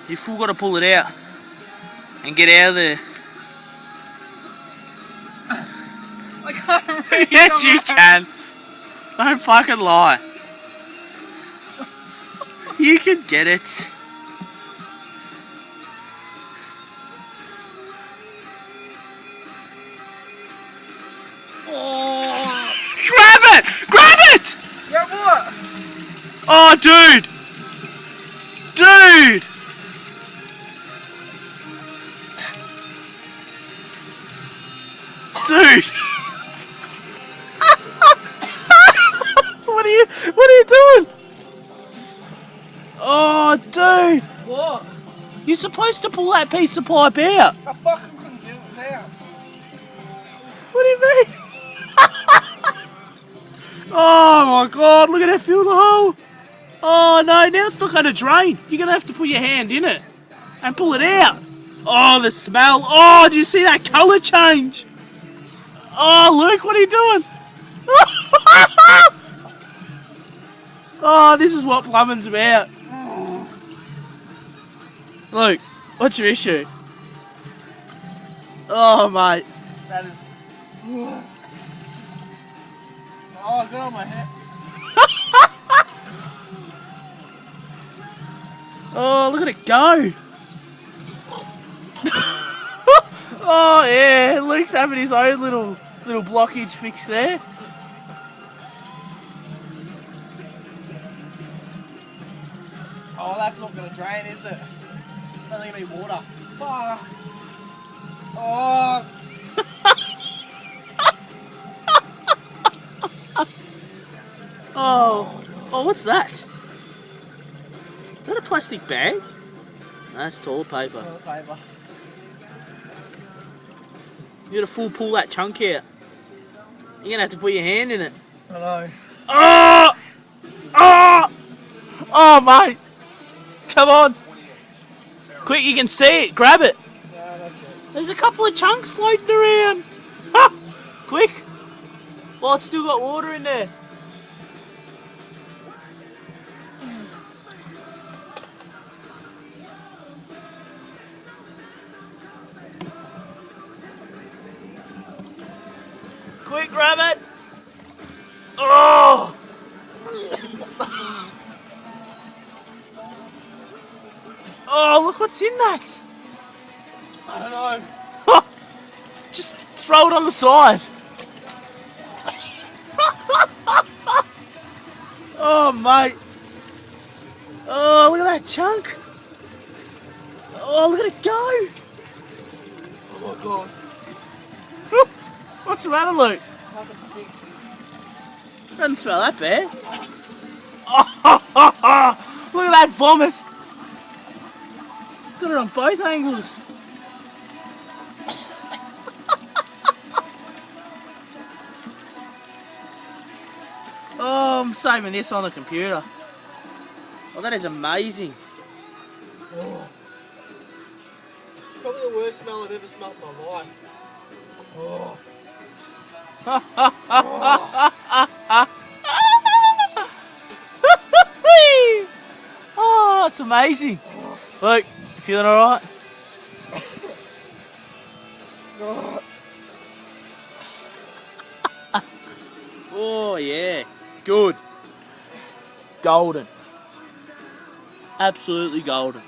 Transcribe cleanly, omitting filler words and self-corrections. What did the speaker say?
You've full got to pull it out and get out of there. I can't reach. Yes, you can. Don't fucking lie. You can get it. Oh. Grab it! Grab it! Yeah, what? Oh, dude! Dude! Dude! What are you doing? Oh, dude! What? You're supposed to pull that piece of pipe out. I fucking couldn't get it out. What do you mean? Oh my god, look at that fill the hole. Oh no, now it's not going to drain. You're going to have to put your hand in it and pull it out. Oh, the smell. Oh, do you see that colour change? Oh, Luke, what are you doing? Oh, this is what plumbing's about. Luke, what's your issue? Oh, mate. That is. Oh, good on my head. Oh, look at it go. Oh, yeah. Luke's having his own little blockage fix there. Oh, that's not going to drain, is it? It's only going to be water. Fuck. Oh. Oh, what's that? Is that a plastic bag? That's toilet paper. Toilet paper. You gotta full pull that chunk out. You're gonna have to put your hand in it. I know. Oh! Oh! Oh, mate! Come on! Quick, you can see it. Grab it. Yeah, that's it. There's a couple of chunks floating around. Ha! Quick! Well, it's still got water in there. Quick, grab it! Oh! Oh, look what's in that! I don't know. Just throw it on the side. Oh, mate. Oh, look at that chunk. Oh, look at it go. Oh my god. What's the matter, Luke? Fucking stink. Doesn't smell that bad. Oh, look at that vomit. Got it on both angles. Oh, I'm saving this on the computer. Oh, that is amazing. Oh. Probably the worst smell I've ever smelled in my life. Oh. Oh, that's amazing. Look, feeling alright? Oh, yeah. Good. Golden. Absolutely golden.